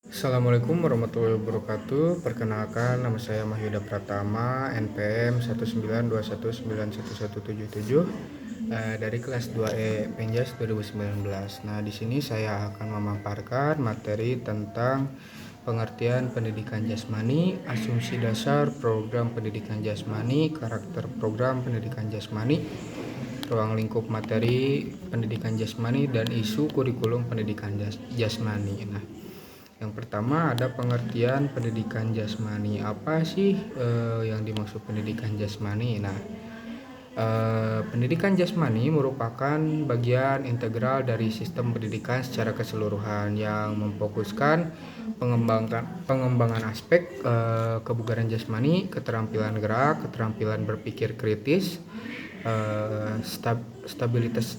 Assalamualaikum warahmatullahi wabarakatuh. Perkenalkan, nama saya Mahyuda Pratama, NPM 192191177, dari kelas 2E Penjas 2019. Nah, di sini saya akan memaparkan materi tentang pengertian pendidikan jasmani, asumsi dasar program pendidikan jasmani, karakter program pendidikan jasmani, ruang lingkup materi pendidikan jasmani, dan isu kurikulum pendidikan jasmani. Nah, yang pertama ada pengertian pendidikan jasmani. Apa sih yang dimaksud pendidikan jasmani? Nah, pendidikan jasmani merupakan bagian integral dari sistem pendidikan secara keseluruhan yang memfokuskan pengembangan aspek kebugaran jasmani, keterampilan gerak, keterampilan berpikir kritis, stabilitas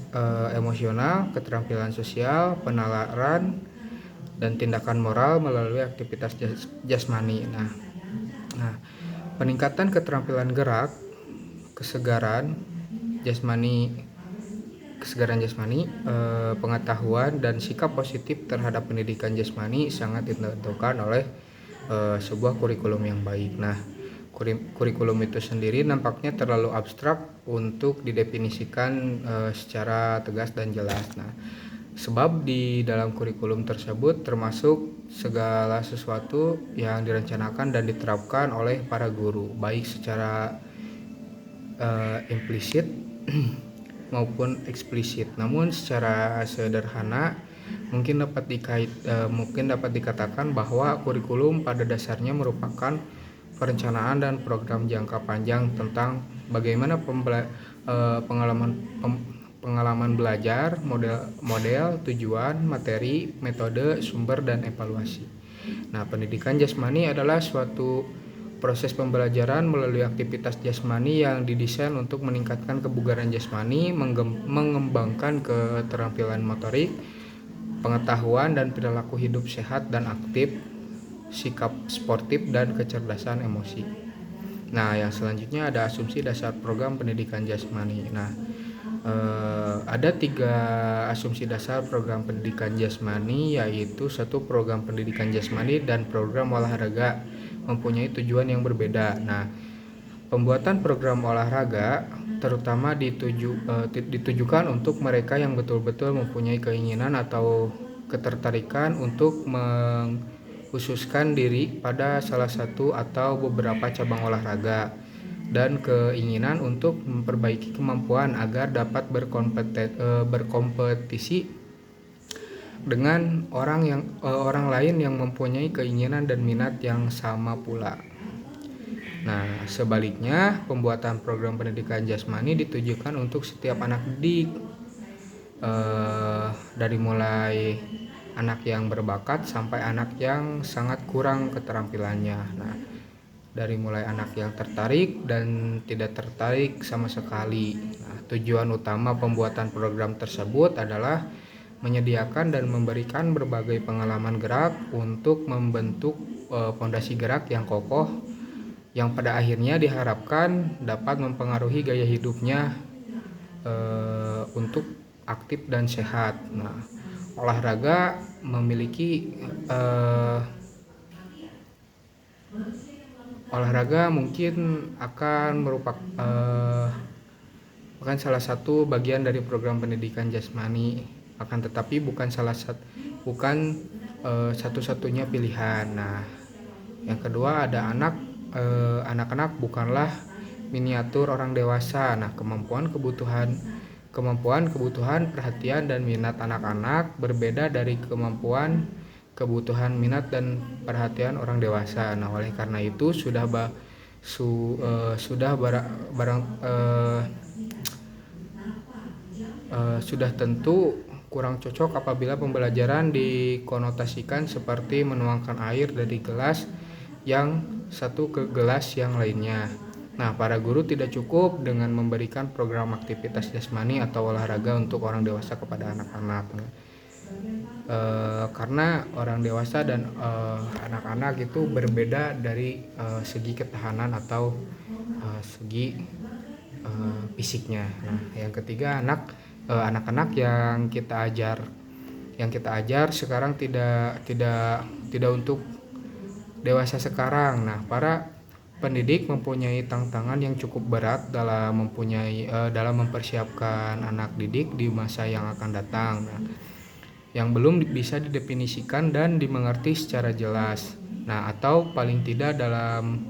emosional, keterampilan sosial, penalaran, dan tindakan moral melalui aktivitas jasmani. Nah, peningkatan keterampilan gerak, kesegaran jasmani, pengetahuan dan sikap positif terhadap pendidikan jasmani sangat ditentukan oleh sebuah kurikulum yang baik. Nah, kurikulum itu sendiri nampaknya terlalu abstrak untuk didefinisikan secara tegas dan jelas. Nah, sebab di dalam kurikulum tersebut termasuk segala sesuatu yang direncanakan dan diterapkan oleh para guru, baik secara implisit maupun eksplisit. Namun secara sederhana mungkin dapat dikatakan bahwa kurikulum pada dasarnya merupakan perencanaan dan program jangka panjang tentang bagaimana pengalaman belajar, model, tujuan, materi, metode, sumber, dan evaluasi. Nah, pendidikan jasmani adalah suatu proses pembelajaran melalui aktivitas jasmani yang didesain untuk meningkatkan kebugaran jasmani, mengembangkan keterampilan motorik, pengetahuan dan perilaku hidup sehat dan aktif, sikap sportif, dan kecerdasan emosi. Nah, yang selanjutnya ada asumsi dasar program pendidikan jasmani. Nah, ada 3 asumsi dasar program pendidikan jasmani, yaitu satu, program pendidikan jasmani dan program olahraga mempunyai tujuan yang berbeda. Nah, pembuatan program olahraga terutama ditujukan untuk mereka yang betul-betul mempunyai keinginan atau ketertarikan untuk mengkhususkan diri pada salah satu atau beberapa cabang olahraga, dan keinginan untuk memperbaiki kemampuan agar dapat berkompetisi dengan orang lain yang mempunyai keinginan dan minat yang sama pula. Nah, sebaliknya, pembuatan program pendidikan jasmani ditujukan untuk setiap anak didik, dari mulai anak yang berbakat sampai anak yang sangat kurang keterampilannya. Nah, dari mulai anak yang tertarik dan tidak tertarik sama sekali. Nah, tujuan utama pembuatan program tersebut adalah menyediakan dan memberikan berbagai pengalaman gerak untuk membentuk fondasi gerak yang kokoh, yang pada akhirnya diharapkan dapat mempengaruhi gaya hidupnya untuk aktif dan sehat. Nah, olahraga memiliki olahraga mungkin akan merupakan salah satu bagian dari program pendidikan jasmani, akan tetapi bukan satu-satunya pilihan. Nah, yang kedua ada anak-anak bukanlah miniatur orang dewasa. Nah, kebutuhan, perhatian dan minat anak-anak berbeda dari kebutuhan, minat dan perhatian orang dewasa. Nah, oleh karena itu sudah tentu kurang cocok apabila pembelajaran dikonotasikan seperti menuangkan air dari gelas yang satu ke gelas yang lainnya. Nah, para guru tidak cukup dengan memberikan program aktivitas jasmani atau olahraga untuk orang dewasa kepada anak-anak. Karena orang dewasa dan anak-anak itu berbeda dari segi ketahanan atau segi fisiknya. Nah, yang ketiga anak-anak yang kita ajar sekarang tidak tidak untuk dewasa sekarang. Nah, para pendidik mempunyai tantangan yang cukup berat dalam mempersiapkan anak didik di masa yang akan datang. Nah, yang belum bisa didefinisikan dan dimengerti secara jelas. Nah, atau paling tidak dalam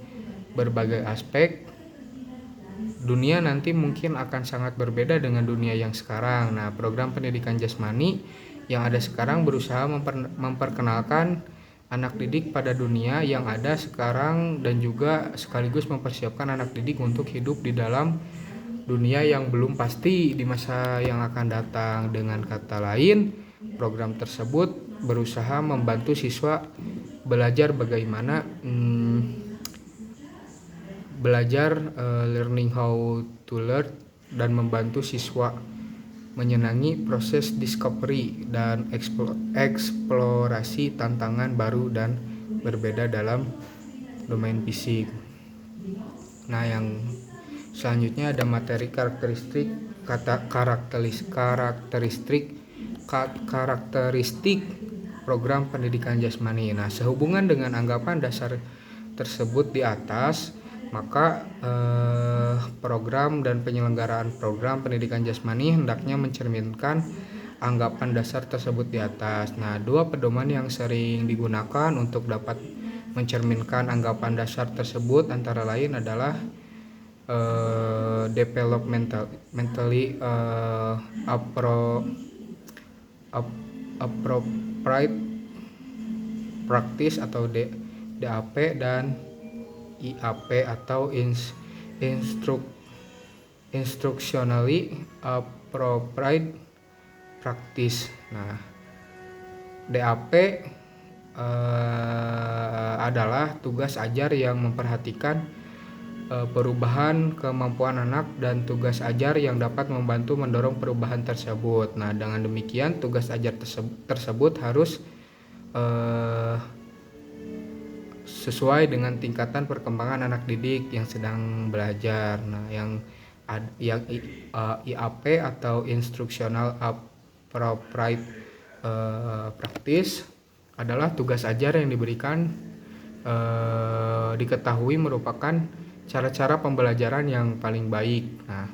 berbagai aspek dunia nanti mungkin akan sangat berbeda dengan dunia yang sekarang. Nah, program pendidikan jasmani yang ada sekarang berusaha memperkenalkan anak didik pada dunia yang ada sekarang dan juga sekaligus mempersiapkan anak didik untuk hidup di dalam dunia yang belum pasti di masa yang akan datang. Dengan kata lain, program tersebut berusaha membantu siswa belajar bagaimana learning how to learn, dan membantu siswa menyenangi proses discovery dan eksplorasi tantangan baru dan berbeda dalam domain fisik. Nah, yang selanjutnya ada materi karakteristik program pendidikan jasmani. Nah, sehubungan dengan anggapan dasar tersebut di atas, maka program dan penyelenggaraan program pendidikan jasmani hendaknya mencerminkan anggapan dasar tersebut di atas. Nah, dua pedoman yang sering digunakan untuk dapat mencerminkan anggapan dasar tersebut antara lain adalah developmentally appropriate practice atau DAP dan IAP atau instructionally appropriate practice. Nah, DAP adalah tugas ajar yang memperhatikan perubahan kemampuan anak dan tugas ajar yang dapat membantu mendorong perubahan tersebut. Nah, dengan demikian tugas ajar tersebut harus sesuai dengan tingkatan perkembangan anak didik yang sedang belajar. Nah, yang IAP atau Instructional Appropriate Practice adalah tugas ajar yang diberikan diketahui merupakan cara-cara pembelajaran yang paling baik. Nah,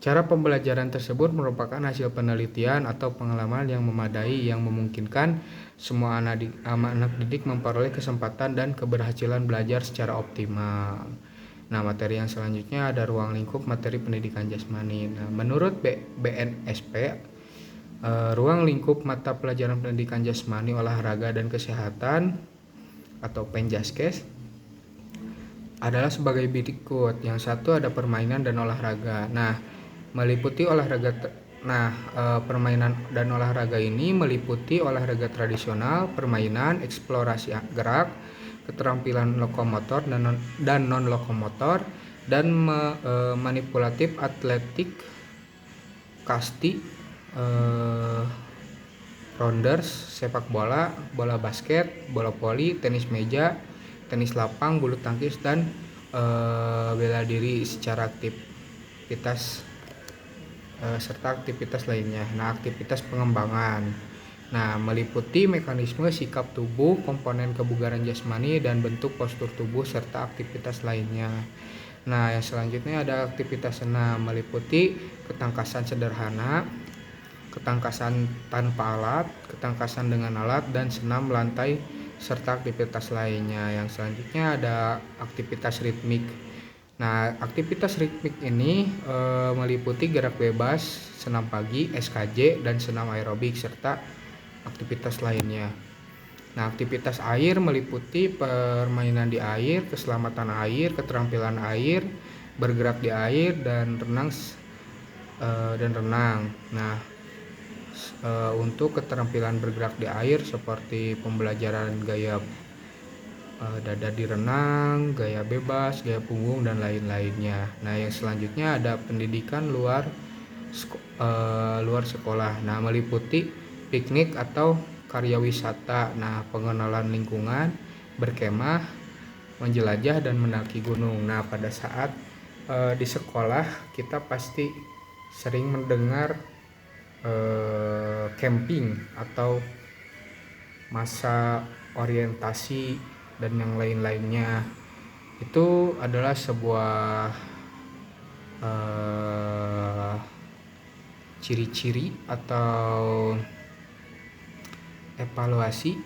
cara pembelajaran tersebut merupakan hasil penelitian atau pengalaman yang memadai yang memungkinkan semua anak didik memperoleh kesempatan dan keberhasilan belajar secara optimal. Nah, materi yang selanjutnya ada ruang lingkup materi pendidikan jasmani. Nah, menurut BNSP, ruang lingkup mata pelajaran pendidikan jasmani, olahraga, dan kesehatan atau Penjaskes adalah sebagai berikut. Yang satu ada permainan dan olahraga. Nah, meliputi olahraga permainan dan olahraga ini meliputi olahraga tradisional, permainan, eksplorasi gerak, keterampilan lokomotor dan non lokomotor, dan manipulatif, atletik, kasti, rounders, sepak bola, bola basket, bola voli, tenis meja, tenis lapang, bulu tangkis, dan bela diri secara aktivitas serta aktivitas lainnya. Nah, aktivitas pengembangan. Nah, meliputi mekanisme sikap tubuh, komponen kebugaran jasmani, dan bentuk postur tubuh serta aktivitas lainnya. Nah, yang selanjutnya ada aktivitas senam, meliputi ketangkasan sederhana, ketangkasan tanpa alat, ketangkasan dengan alat, dan senam lantai serta aktivitas lainnya. Yang selanjutnya ada aktivitas ritmik. Nah, aktivitas ritmik ini meliputi gerak bebas, senam pagi, SKJ, dan senam aerobik serta aktivitas lainnya. Nah, aktivitas air meliputi permainan di air, keselamatan air, keterampilan air, bergerak di air, dan renang. Nah, untuk keterampilan bergerak di air seperti pembelajaran gaya dada di renang, gaya bebas, gaya punggung, dan lain-lainnya. Nah, yang selanjutnya ada pendidikan luar sekolah. Nah, meliputi piknik atau karya wisata. Nah, pengenalan lingkungan, berkemah, menjelajah, dan mendaki gunung. Nah, pada saat di sekolah kita pasti sering mendengar camping atau masa orientasi, dan yang lain-lainnya. Itu adalah sebuah eh, ciri-ciri atau evaluasi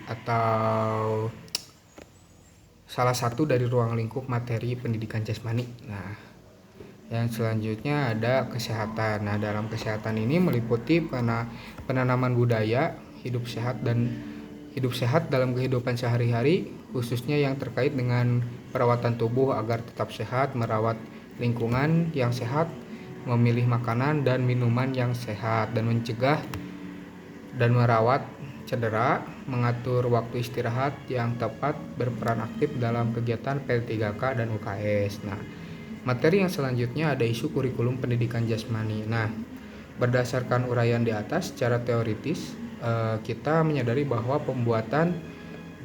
atau salah satu dari ruang lingkup materi pendidikan jasmani. Nah, yang selanjutnya ada kesehatan. Nah, dalam kesehatan ini meliputi penanaman budaya hidup sehat dalam kehidupan sehari-hari, khususnya yang terkait dengan perawatan tubuh agar tetap sehat, merawat lingkungan yang sehat, memilih makanan dan minuman yang sehat, dan mencegah dan merawat cedera, mengatur waktu istirahat yang tepat, berperan aktif dalam kegiatan P3K dan UKS. Nah, materi yang selanjutnya ada isu kurikulum pendidikan jasmani. Nah, berdasarkan uraian di atas, secara teoritis kita menyadari bahwa pembuatan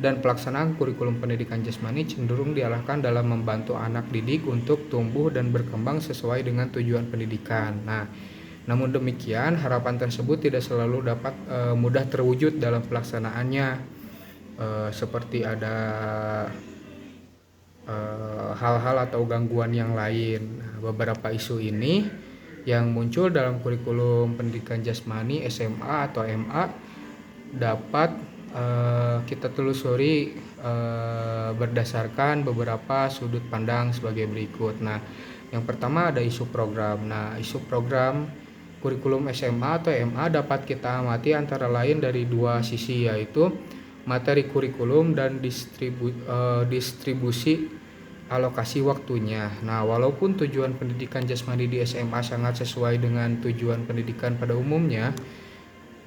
dan pelaksanaan kurikulum pendidikan jasmani cenderung diarahkan dalam membantu anak didik untuk tumbuh dan berkembang sesuai dengan tujuan pendidikan. Nah, namun demikian, harapan tersebut tidak selalu dapat mudah terwujud dalam pelaksanaannya, seperti ada hal-hal atau gangguan yang lain. Nah, beberapa isu ini yang muncul dalam kurikulum pendidikan jasmani SMA atau MA dapat kita telusuri berdasarkan beberapa sudut pandang sebagai berikut. Nah, yang pertama ada isu program. Nah, isu program kurikulum SMA atau MA dapat kita amati antara lain dari dua sisi, yaitu materi kurikulum dan distribusi alokasi waktunya. Nah, walaupun tujuan pendidikan jasmani di SMA sangat sesuai dengan tujuan pendidikan pada umumnya,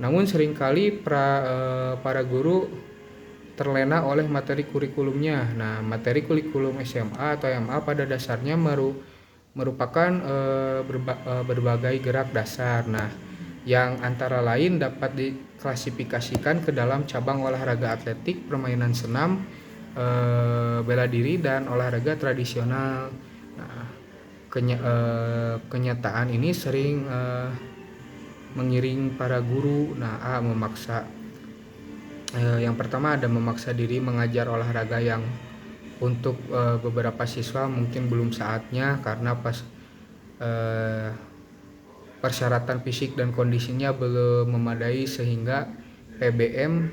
namun seringkali para guru terlena oleh materi kurikulumnya. Nah, materi kurikulum SMA atau MA pada dasarnya merupakan berbagai gerak dasar. Nah, yang antara lain dapat diklasifikasikan ke dalam cabang olahraga atletik, permainan senam, bela diri, dan olahraga tradisional. Nah, kenyataan ini sering mengiring para guru. Nah, yang pertama ada memaksa diri mengajar olahraga yang untuk beberapa siswa mungkin belum saatnya karena persyaratan fisik dan kondisinya belum memadai sehingga PBM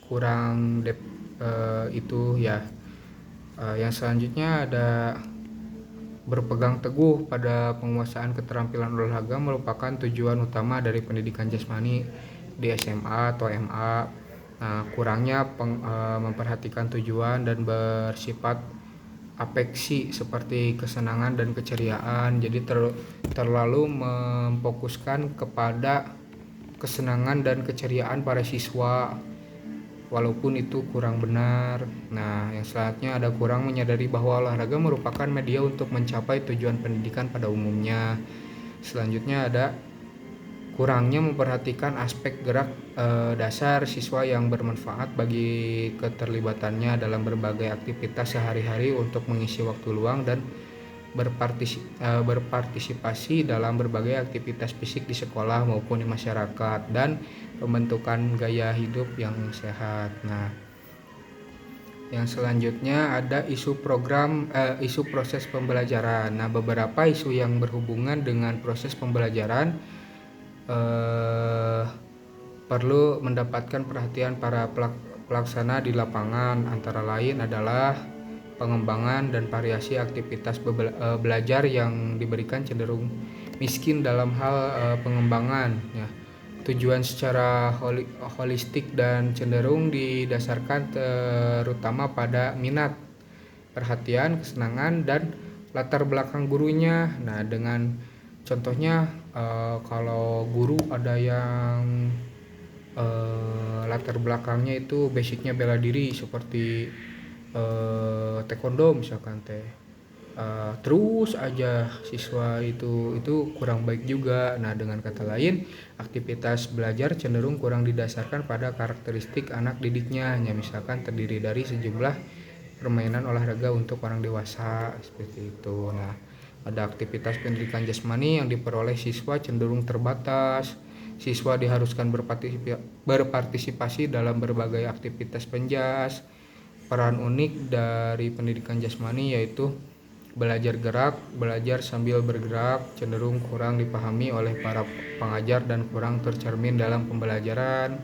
kurang itu ya. Yang selanjutnya ada berpegang teguh pada penguasaan keterampilan olahraga merupakan tujuan utama dari pendidikan jasmani di SMA atau MA. Nah, kurangnya memperhatikan tujuan dan bersifat afeksi seperti kesenangan dan keceriaan. Jadi terlalu memfokuskan kepada kesenangan dan keceriaan para siswa, walaupun itu kurang benar. Nah, yang selanjutnya ada kurang menyadari bahwa olahraga merupakan media untuk mencapai tujuan pendidikan pada umumnya. Selanjutnya ada kurangnya memperhatikan aspek gerak dasar siswa yang bermanfaat bagi keterlibatannya dalam berbagai aktivitas sehari-hari untuk mengisi waktu luang dan berpartisipasi dalam berbagai aktivitas fisik di sekolah maupun di masyarakat, dan pembentukan gaya hidup yang sehat. Nah, yang selanjutnya ada isu proses pembelajaran. Nah, beberapa isu yang berhubungan dengan proses pembelajaran perlu mendapatkan perhatian para pelaksana di lapangan, antara lain adalah pengembangan dan variasi aktivitas belajar yang diberikan cenderung miskin dalam hal pengembangan ya. Tujuan secara holistik dan cenderung didasarkan terutama pada minat, perhatian, kesenangan, dan latar belakang gurunya. Nah, dengan contohnya kalau guru ada yang latar belakangnya itu basicnya bela diri seperti taekwondo misalkan terus aja siswa itu kurang baik juga. Nah, dengan kata lain, aktivitas belajar cenderung kurang didasarkan pada karakteristik anak didiknya, hanya misalkan terdiri dari sejumlah permainan olahraga untuk orang dewasa seperti itu. Nah, ada aktivitas pendidikan jasmani yang diperoleh siswa cenderung terbatas Siswa diharuskan berpartisipasi dalam berbagai aktivitas penjas. Peran unik dari pendidikan jasmani yaitu belajar gerak, belajar sambil bergerak cenderung kurang dipahami oleh para pengajar dan kurang tercermin dalam pembelajaran.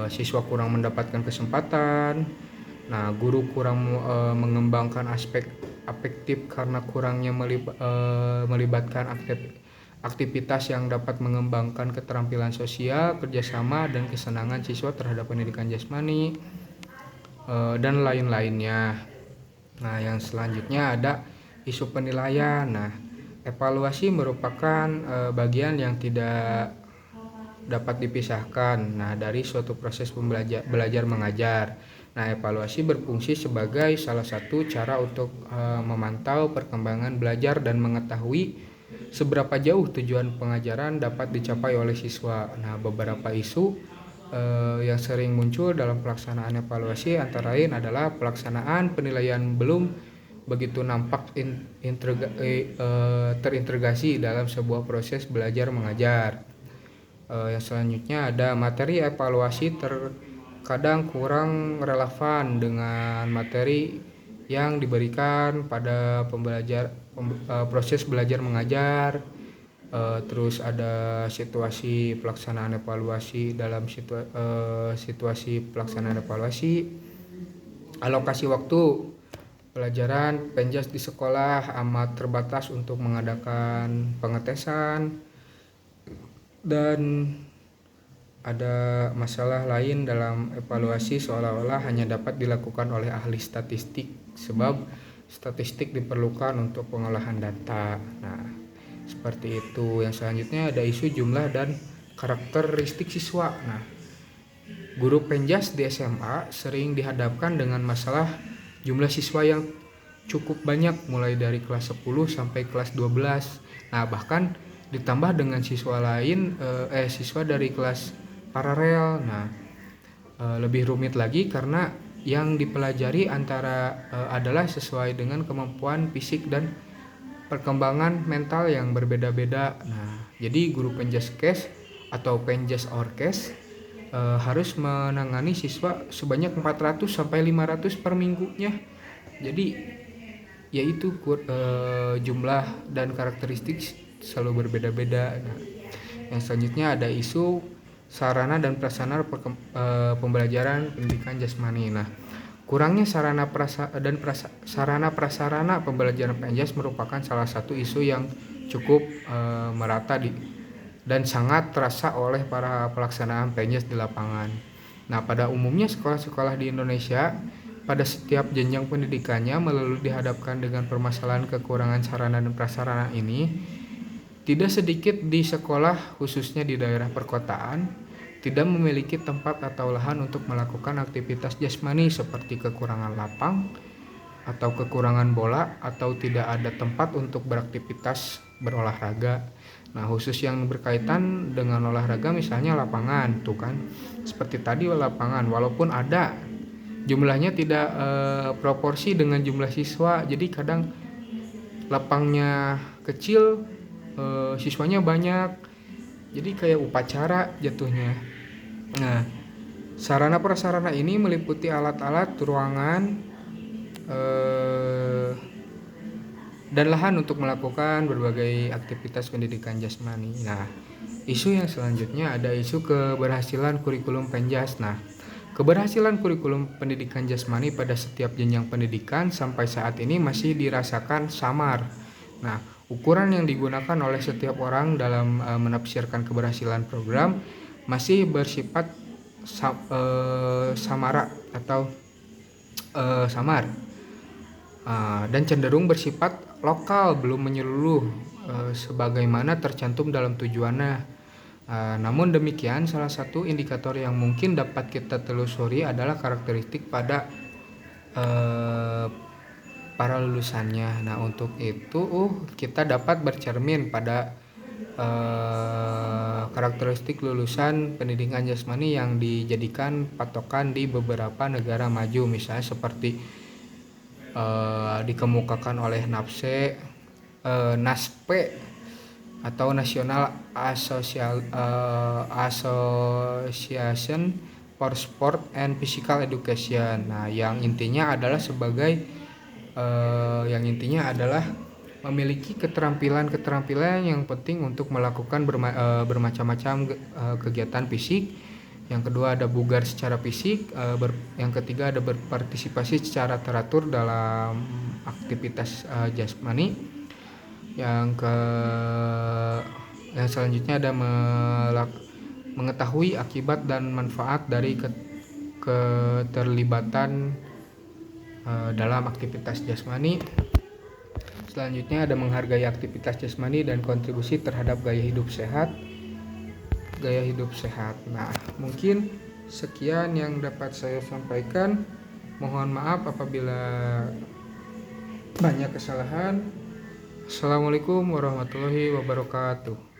Siswa kurang mendapatkan kesempatan. Nah, guru kurang mengembangkan aspek afektif karena kurangnya melibatkan aktivitas yang dapat mengembangkan keterampilan sosial, kerjasama, dan kesenangan siswa terhadap pendidikan jasmani, dan lain-lainnya. Nah, yang selanjutnya ada isu penilaian. Nah, evaluasi merupakan bagian yang tidak dapat dipisahkan dari suatu proses belajar mengajar. Nah, evaluasi berfungsi sebagai salah satu cara untuk memantau perkembangan belajar dan mengetahui seberapa jauh tujuan pengajaran dapat dicapai oleh siswa. Nah, beberapa isu yang sering muncul dalam pelaksanaan evaluasi antara lain adalah pelaksanaan penilaian belum begitu nampak terintegrasi dalam sebuah proses belajar mengajar. Yang selanjutnya ada materi evaluasi terkadang kurang relevan dengan materi yang diberikan pada proses belajar mengajar. Terus ada situasi pelaksanaan evaluasi dalam situasi pelaksanaan evaluasi, alokasi waktu pelajaran penjas di sekolah amat terbatas untuk mengadakan pengetesan. Dan ada masalah lain dalam evaluasi seolah-olah hanya dapat dilakukan oleh ahli statistik sebab statistik diperlukan untuk pengolahan data. Nah, seperti itu. Yang selanjutnya ada isu jumlah dan karakteristik siswa. Nah, guru penjas di SMA sering dihadapkan dengan masalah jumlah siswa yang cukup banyak mulai dari kelas 10 sampai kelas 12. Nah, bahkan ditambah dengan siswa dari kelas paralel. Nah, lebih rumit lagi karena yang dipelajari adalah sesuai dengan kemampuan fisik dan perkembangan mental yang berbeda-beda. Nah, jadi guru penjas kes atau penjas orkes harus menangani siswa sebanyak 400 sampai 500 per minggunya. Jadi yaitu jumlah dan karakteristik selalu berbeda-beda. Nah, yang selanjutnya ada isu sarana dan prasarana pembelajaran pendidikan jasmani. Nah, kurangnya sarana prasarana pembelajaran penjas merupakan salah satu isu yang cukup merata dan sangat terasa oleh para pelaksanaan penjas di lapangan. Nah, pada umumnya sekolah-sekolah di Indonesia pada setiap jenjang pendidikannya dihadapkan dengan permasalahan kekurangan sarana dan prasarana ini. Tidak sedikit di sekolah, khususnya di daerah perkotaan, tidak memiliki tempat atau lahan untuk melakukan aktivitas jasmani seperti kekurangan lapang atau kekurangan bola atau tidak ada tempat untuk beraktivitas berolahraga. Nah, khusus yang berkaitan dengan olahraga misalnya lapangan, tuh kan. Seperti tadi lapangan, walaupun ada jumlahnya tidak proporsi dengan jumlah siswa. Jadi kadang lapangnya kecil, siswanya banyak, jadi kayak upacara jatuhnya. Nah, sarana prasarana ini meliputi alat-alat, ruangan, dan lahan untuk melakukan berbagai aktivitas pendidikan jasmani. Nah, isu yang selanjutnya ada isu keberhasilan kurikulum penjas. Nah, keberhasilan kurikulum pendidikan jasmani pada setiap jenjang pendidikan sampai saat ini masih dirasakan samar. Nah, ukuran yang digunakan oleh setiap orang dalam menafsirkan keberhasilan program masih bersifat samara atau samar dan cenderung bersifat lokal, belum menyeluruh sebagaimana tercantum dalam tujuannya. Namun demikian, salah satu indikator yang mungkin dapat kita telusuri adalah karakteristik pada para lulusannya. Nah, untuk itu kita dapat bercermin pada karakteristik lulusan pendidikan jasmani yang dijadikan patokan di beberapa negara maju, misalnya seperti dikemukakan oleh NASPE atau National Association for Sport and Physical Education. Nah, yang intinya adalah memiliki keterampilan yang penting untuk melakukan bermacam-macam kegiatan fisik. Yang kedua ada bugar secara fisik, yang ketiga ada berpartisipasi secara teratur dalam aktivitas jasmani. Yang selanjutnya ada mengetahui akibat dan manfaat dari keterlibatan dalam aktivitas jasmani. Selanjutnya ada menghargai aktivitas jasmani dan kontribusi terhadap gaya hidup sehat. Nah, mungkin sekian yang dapat saya sampaikan. Mohon maaf apabila banyak kesalahan. Assalamualaikum warahmatullahi wabarakatuh.